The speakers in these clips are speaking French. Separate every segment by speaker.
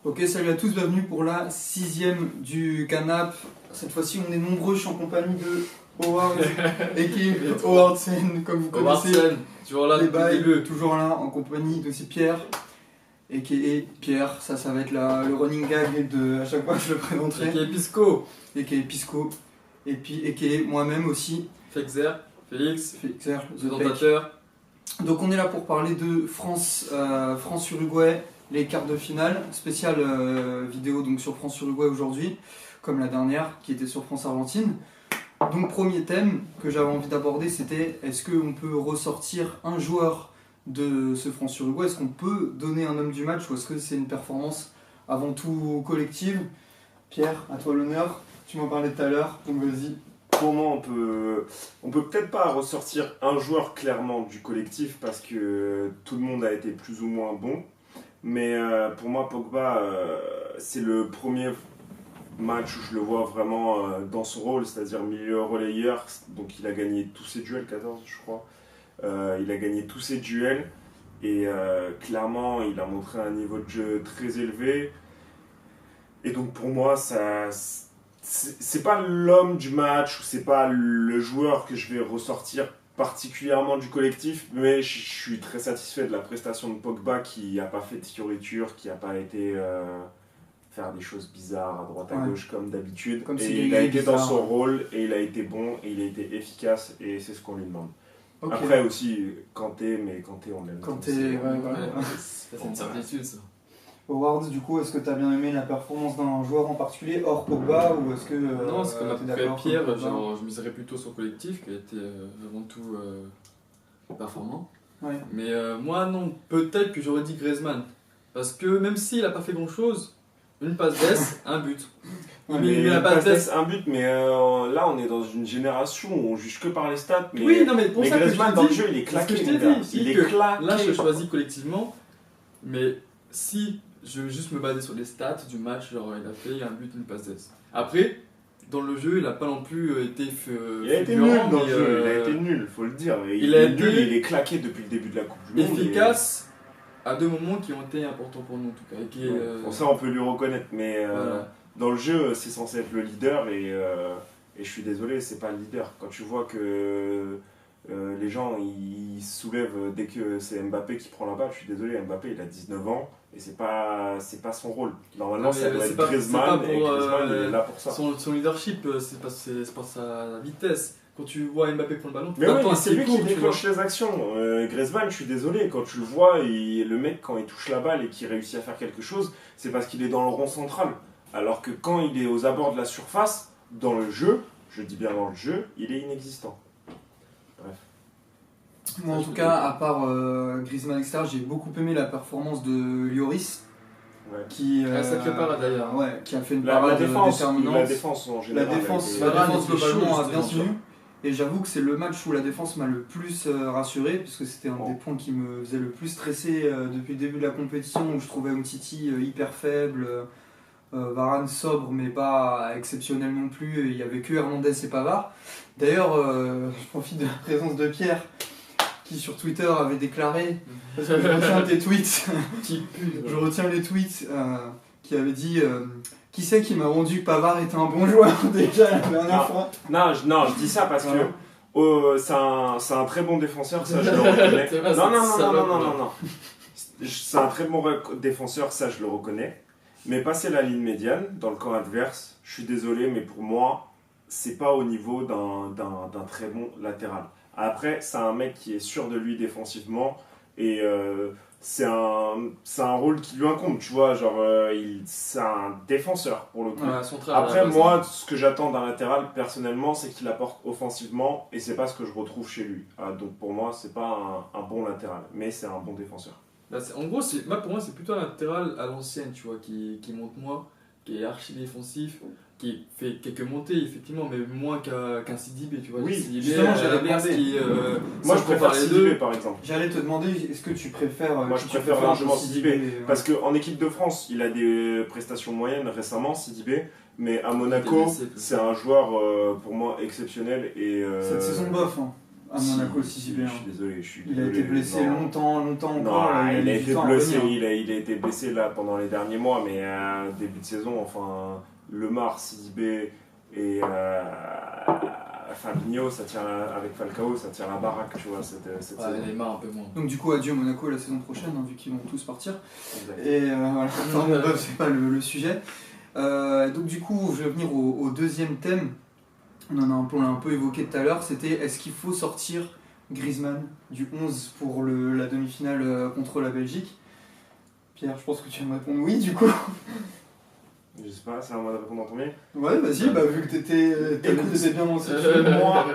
Speaker 1: Ok, salut à tous, bienvenue pour la 6ème du canap. Cette fois-ci, on est nombreux, je suis en compagnie de Howard, a.k.a. Howard Sen, comme vous connaissez.
Speaker 2: Howard Sen, toujours là depuis le début.
Speaker 1: Toujours là, en compagnie d'aussi Pierre, a.k.a. Pierre, ça va être le running gag de à chaque fois que je le présenterai.
Speaker 2: A.k.a. Pisco.
Speaker 1: A.k.a. Pisco. Et puis a.k.a. moi-même aussi.
Speaker 2: Fexer, Félix,
Speaker 1: présentateur. Donc on est là pour parler de France-Uruguay, les quarts de finale, spéciale vidéo donc sur France-Uruguay aujourd'hui, comme la dernière qui était sur France-Argentine. Donc premier thème que j'avais envie d'aborder, c'était est-ce qu'on peut ressortir un joueur de ce France-Uruguay, est-ce qu'on peut donner un homme du match ou est-ce que c'est une performance avant tout collective? Pierre, à toi l'honneur, tu m'en parlais tout à l'heure, donc vas-y.
Speaker 3: Pour moi, on peut peut-être pas ressortir un joueur clairement du collectif parce que tout le monde a été plus ou moins bon. Mais pour moi, Pogba, c'est le premier match où je le vois vraiment dans son rôle, c'est-à-dire milieu relayeur. Donc il a gagné tous ses duels, 14 je crois. Il a gagné tous ses duels et clairement, il a montré un niveau de jeu très élevé. Et donc pour moi, c'est pas l'homme du match ou c'est pas le joueur que je vais ressortir particulièrement du collectif, mais je suis très satisfait de la prestation de Pogba qui n'a pas fait de fioriture, qui n'a pas été faire des choses bizarres à droite à gauche comme d'habitude. Et il a été dans son rôle et il a été bon et il a été efficace et c'est ce qu'on lui demande. Okay. Après aussi Kanté, mais Kanté on l'aime.
Speaker 1: Kanté,
Speaker 2: c'est une certitude ça.
Speaker 1: Howard, du coup, est-ce que tu as bien aimé la performance d'un joueur en particulier, hors Pogba, ou est-ce que...
Speaker 2: non, c'est comme après Pierre, je miserais plutôt sur le collectif, qui a été avant tout performant.
Speaker 1: Ouais.
Speaker 2: Mais moi, non, peut-être que j'aurais dit Griezmann. Parce que même s'il n'a pas fait grand-chose, une passe d'ess, un but.
Speaker 3: Il met la passe d'ess, un but, mais là, on est dans une génération où on juge que par les stats. Mais,
Speaker 2: oui, non, mais pour ça
Speaker 3: Griezmann, dans le jeu, il est claqué, il est claqué.
Speaker 2: Là, je choisis collectivement, mais si... je vais juste me baser sur les stats du match, genre il a fait un but, une passe d'ess. Après, dans le jeu, il n'a pas non plus été
Speaker 3: il a été nul dans le jeu, il a été nul, faut le dire. Il est claqué depuis le début de la Coupe du Monde.
Speaker 2: Efficace à deux moments qui ont été importants pour nous en tout cas.
Speaker 3: Pour ça, on peut lui reconnaître, mais voilà. Dans le jeu, c'est censé être le leader et je suis désolé, c'est pas le leader. Quand tu vois que les gens ils soulèvent dès que c'est Mbappé qui prend la balle, je suis désolé, Mbappé il a 19 ans et c'est pas son rôle. Normalement ça doit être Griezmann et Griezmann il est là pour ça.
Speaker 2: Son leadership, c'est pas sa vitesse. Quand tu vois Mbappé prendre le ballon,
Speaker 3: mais oui, c'est lui qui déclenche les actions. Griezmann, je suis désolé, quand tu le vois, le mec quand il touche la balle et qu'il réussit à faire quelque chose, c'est parce qu'il est dans le rond central. Alors que quand il est aux abords de la surface, dans le jeu, je dis bien dans le jeu, il est inexistant. Bref.
Speaker 1: Moi, en tout cas, à part Griezmann, etc., j'ai beaucoup aimé la performance de Lloris.
Speaker 3: Ouais.
Speaker 1: Qui,
Speaker 2: sacré parade d'ailleurs.
Speaker 1: Ouais, qui a fait une parade déterminante.
Speaker 3: La défense en général.
Speaker 1: La défense globalement a bien tenu. Et j'avoue que c'est le match où la défense m'a le plus rassuré, puisque c'était un des points qui me faisait le plus stresser depuis le début de la compétition, où je trouvais Umtiti hyper faible. Varane sobre mais pas exceptionnel non plus, il n'y avait que Hernandez et Pavard. D'ailleurs, je profite de la présence de Pierre qui sur Twitter avait déclaré, parce que je retiens tes tweets, je retiens les tweets qui avait dit qui c'est qui m'a rendu que Pavard était un bon joueur déjà la dernière fois.
Speaker 3: Non, je dis ça parce que c'est un très bon défenseur, ça je le reconnais. Non. C'est un très bon défenseur, ça je le reconnais. Mais passer la ligne médiane dans le camp adverse, je suis désolé, mais pour moi, c'est pas au niveau d'un très bon latéral. Après, c'est un mec qui est sûr de lui défensivement et c'est un rôle qui lui incombe, tu vois. Genre, c'est un défenseur pour le coup.
Speaker 2: Ouais,
Speaker 3: après, moi, ce que j'attends d'un latéral personnellement, c'est qu'il apporte offensivement et c'est pas ce que je retrouve chez lui. Donc pour moi, c'est pas un bon latéral, mais c'est un bon défenseur.
Speaker 2: Bah en gros, pour moi, c'est plutôt un latéral à l'ancienne, tu vois, qui monte moins, qui est archi défensif, qui fait quelques montées, effectivement, mais moins qu'un Sidibé, tu vois.
Speaker 3: Oui,
Speaker 1: justement, j'allais demander.
Speaker 3: Moi, je préfère Sidibé, par exemple.
Speaker 1: J'allais te demander, est-ce que tu préfères...
Speaker 3: Moi, je préfère largement Sidibé, parce qu'en équipe de France, il a des prestations moyennes récemment, Sidibé, mais à Monaco, c'est un joueur, pour moi, exceptionnel. Et,
Speaker 1: cette saison bof, hein. à Monaco 6-1.
Speaker 3: Je suis désolé.
Speaker 1: Il a été blessé longtemps encore.
Speaker 3: Non, il a été blessé. Il a été blessé là pendant les derniers mois, mais début de saison, enfin, Lemar, 6B et Fabinho, ça tient avec Falcao, ça tient la baraque, tu vois, cette saison.
Speaker 2: Neymar un peu moins.
Speaker 1: Donc du coup, adieu Monaco la saison prochaine, hein, vu qu'ils vont tous partir.
Speaker 3: Exact.
Speaker 1: Et voilà, enfin, bref, c'est pas le sujet. Donc du coup, je vais venir au deuxième thème. On l'a un peu évoqué tout à l'heure, c'était est-ce qu'il faut sortir Griezmann du 11 pour la demi-finale contre la Belgique? Pierre, je pense que tu vas me répondre oui du coup.
Speaker 3: Je sais pas, c'est à moi de répondre en premier.
Speaker 1: Ouais, vas-y, vu que t'étais bien dans le sujet.
Speaker 3: Moi,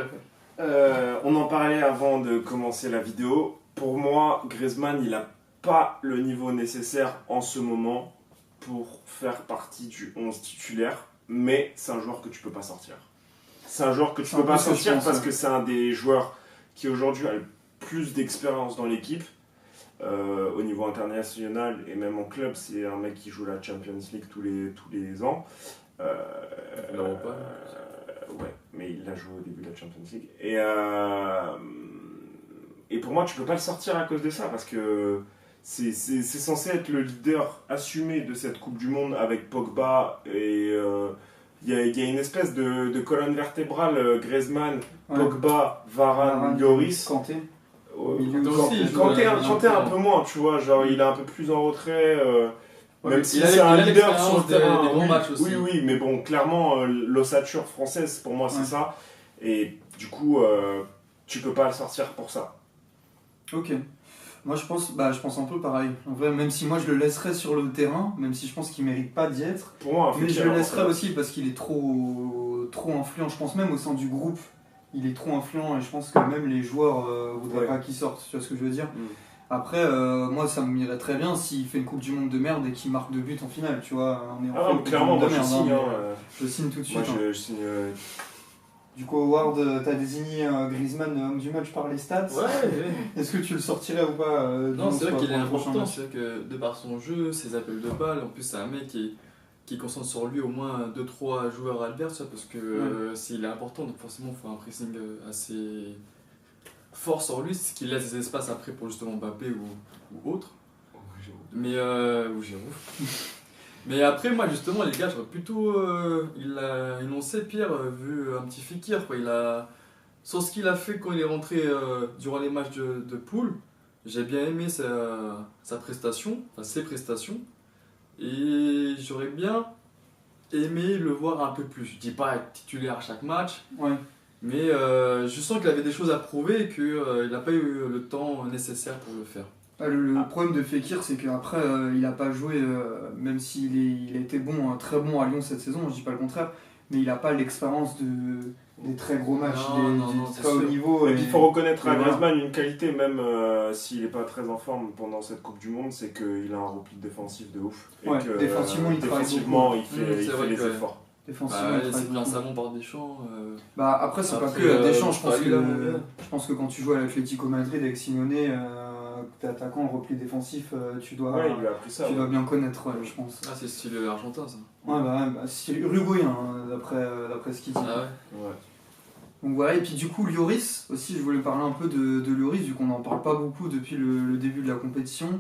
Speaker 3: on en parlait avant de commencer la vidéo. Pour moi, Griezmann, il a pas le niveau nécessaire en ce moment pour faire partie du 11 titulaire, mais c'est un joueur que tu peux pas sortir. C'est un joueur que tu peux pas sortir parce que c'est un des joueurs qui aujourd'hui a le plus d'expérience dans l'équipe. Au niveau international et même en club, c'est un mec qui joue la Champions League tous les ans.
Speaker 2: L'Europa.
Speaker 3: Ouais, mais il l'a joué au début de la Champions League. Et pour moi, tu peux pas le sortir à cause de ça parce que c'est censé être le leader assumé de cette Coupe du Monde avec Pogba et il y a une espèce de colonne vertébrale, Griezmann, Pogba, Varane, Lloris.
Speaker 1: Kanté.
Speaker 3: Kanté un peu moins, tu vois, genre il est un peu plus en retrait. Même si c'est un leader sur le terrain.
Speaker 2: Des grands matchs aussi.
Speaker 3: Oui, mais bon, clairement, l'ossature française, pour moi, c'est ça. Et du coup, tu peux pas le sortir pour ça.
Speaker 1: Ok. Moi, je pense un peu pareil. En vrai, même si moi, je le laisserais sur le terrain, même si je pense qu'il mérite pas d'y être.
Speaker 3: Pour moi,
Speaker 1: mais je le laisserais aussi parce qu'il est trop influent. Je pense même au sein du groupe, il est trop influent et je pense que même les joueurs voudraient pas qu'il sorte. Tu vois ce que je veux dire? Après, moi, ça m'irait très bien s'il fait une Coupe du Monde de merde et qu'il marque 2 buts en finale, tu vois.
Speaker 3: Clairement, moi,
Speaker 1: je signe tout de suite.
Speaker 3: Moi, je signe.
Speaker 1: Du coup, Howard, t'as désigné Griezmann homme du match par les stats.
Speaker 2: Ouais.
Speaker 1: Est-ce que tu le sortirais ou pas
Speaker 2: Non, c'est vrai qu'il est important. C'est vrai que de par son jeu, ses appels de balles, en plus, c'est un mec qui concentre sur lui au moins 2-3 joueurs adverses, parce que s'il est important, donc forcément, il faut un pressing assez fort sur lui, ce qui laisse des espaces après pour justement Mbappé ou autre. Mais ou Giroud. Mais après, moi justement, les gars, j'aurais plutôt. Il a énoncé, Pierre, vu un petit Fekir, quoi. Sur ce qu'il a fait quand il est rentré durant les matchs de poule, j'ai bien aimé sa prestation, enfin ses prestations. Et j'aurais bien aimé le voir un peu plus. Je dis pas être titulaire à chaque match, mais je sens qu'il avait des choses à prouver et qu'il n'a pas eu le temps nécessaire pour le faire.
Speaker 1: Le problème de Fekir, c'est qu'après, il n'a pas joué, même s'il a été bon, très bon à Lyon cette saison, je dis pas le contraire, mais il n'a pas l'expérience des très gros matchs, des très haut niveau.
Speaker 3: Et puis il faut reconnaître à Griezmann une qualité, même s'il n'est pas très en forme pendant cette Coupe du Monde, c'est qu'il a un repli défensif de ouf. Et que,
Speaker 1: défensivement,
Speaker 3: il fait les efforts.
Speaker 1: Défensivement,
Speaker 2: c'est bien savon par Deschamps.
Speaker 1: Après, c'est pas que Deschamps, je pense que quand tu joues à l'Atlético Madrid avec Simeone, t'es attaquant, le repli défensif, tu dois bien connaître, je pense.
Speaker 2: Ah, c'est style argentin ça.
Speaker 1: C'est uruguayen, d'après ce qu'il dit.
Speaker 2: Ah ouais.
Speaker 1: Donc voilà, et puis du coup, Lloris, aussi, je voulais parler un peu de Lloris, vu qu'on n'en parle pas beaucoup depuis le début de la compétition.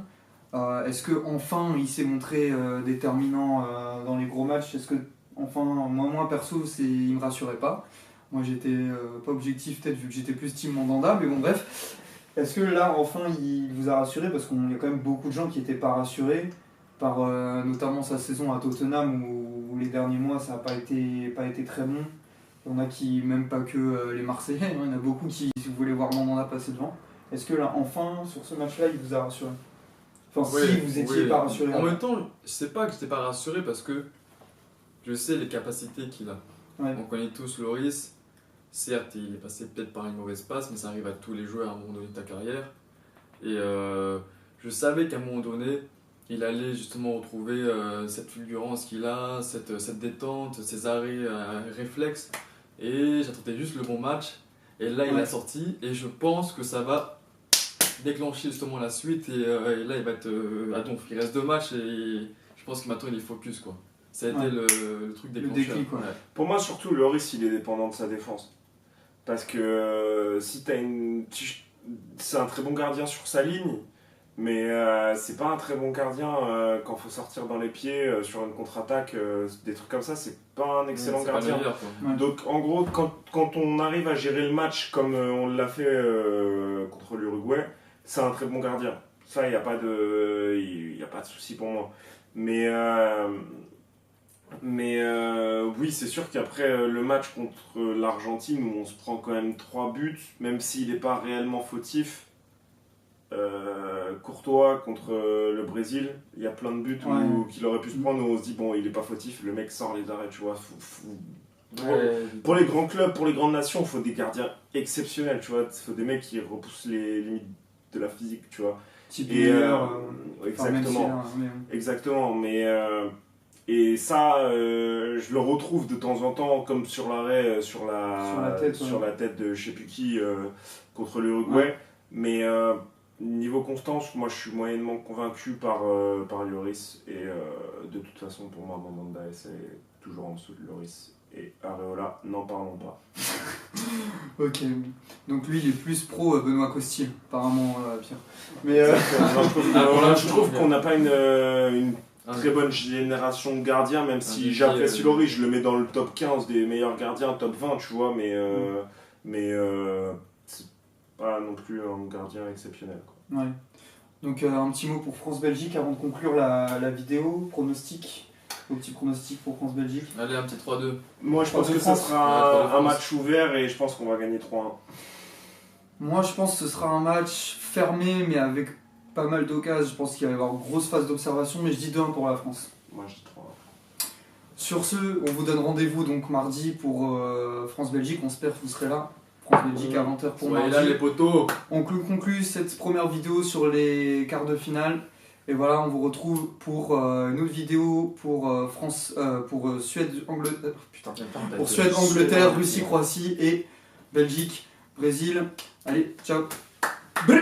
Speaker 1: Est-ce que enfin il s'est montré déterminant dans les gros matchs? Est-ce que, enfin, moi perso, il me rassurait pas. Moi, j'étais pas objectif, peut-être, vu que j'étais plus team Mandanda, mais bon, bref. Est-ce que là, enfin, il vous a rassuré? Parce qu'il y a quand même beaucoup de gens qui n'étaient pas rassurés par notamment sa saison à Tottenham où les derniers mois, ça n'a pas été très bon. Il y en a qui, même pas que les Marseillais, il y en a beaucoup qui voulaient voir Mandanda passer devant. Est-ce que là, enfin, sur ce match-là, il vous a rassuré? Enfin, si vous n'étiez pas rassuré.
Speaker 2: En même temps, je sais pas que je n'étais pas rassuré parce que je sais les capacités qu'il a. On connaît tous Lloris. Certes, il est passé peut-être par une mauvaise passe, mais ça arrive à tous les joueurs à un moment donné de ta carrière. Et je savais qu'à un moment donné, il allait justement retrouver cette fulgurance qu'il a, cette détente, ces arrêts réflexes. Et j'attendais juste le bon match. Et là, il a sorti. Et je pense que ça va déclencher justement la suite. Et là, il va être à donf. Il reste 2 matchs et je pense que maintenant, il est focus, quoi. Ça a été le truc déclencheur.
Speaker 1: Le déclic, quoi.
Speaker 3: Pour moi, surtout, Lloris, il est dépendant de sa défense. Parce que si t'as c'est un très bon gardien sur sa ligne, mais c'est pas un très bon gardien quand faut sortir dans les pieds sur une contre-attaque, des trucs comme ça, c'est pas un excellent gardien. Donc en gros, quand on arrive à gérer le match comme on l'a fait contre l'Uruguay, c'est un très bon gardien. Ça, il n'y a pas de souci pour moi. Mais oui, c'est sûr qu'après le match contre l'Argentine, où on se prend quand même 3 buts, même s'il n'est pas réellement fautif, Courtois contre le Brésil, il y a plein de buts qu'il aurait pu se prendre où on se dit bon, il n'est pas fautif, le mec sort les arrêts, tu vois. Pour les grands clubs, pour les grandes nations, il faut des gardiens exceptionnels, tu vois. Il faut des mecs qui repoussent les limites de la physique, tu vois. Exactement, mais et ça, je le retrouve de temps en temps, comme sur l'arrêt sur la tête de je sais plus qui contre l'Uruguay. Mais niveau constance, moi je suis moyennement convaincu par Lloris. Et de toute façon, pour moi, Mandanda c'est toujours en dessous de Lloris. Et Areola, n'en parlons pas.
Speaker 1: Ok, donc lui il est plus pro Benoît Costil, apparemment, Pierre. Mais
Speaker 3: je trouve qu'on n'a pas une très bonne génération de gardiens, même si j'apprécie Lloris, je le mets dans le top 15 des meilleurs gardiens, top 20, tu vois, mais c'est pas non plus un gardien exceptionnel, quoi.
Speaker 1: Ouais. Donc un petit mot pour France-Belgique avant de conclure la vidéo, pronostic. Au petit pronostic pour France-Belgique.
Speaker 2: Allez, un petit 3-2.
Speaker 3: Moi, je pense que ça sera un match ouvert et je pense qu'on va gagner 3-1.
Speaker 1: Moi, je pense que ce sera un match fermé, mais avec pas mal d'occasions. Je pense qu'il va y avoir une grosse phase d'observation, mais je dis 2-1 pour la France.
Speaker 3: Moi, je dis 3-1.
Speaker 1: Sur ce, on vous donne rendez-vous donc mardi pour France-Belgique. On espère que vous serez là. France-Belgique à 20h pour mardi.
Speaker 2: Là, les potos.
Speaker 1: On conclut cette première vidéo sur les quarts de finale. Et voilà, on vous retrouve pour une autre vidéo pour Suède, Angleterre, Russie, Croatie et Belgique, Brésil. Allez, ciao. Brrr.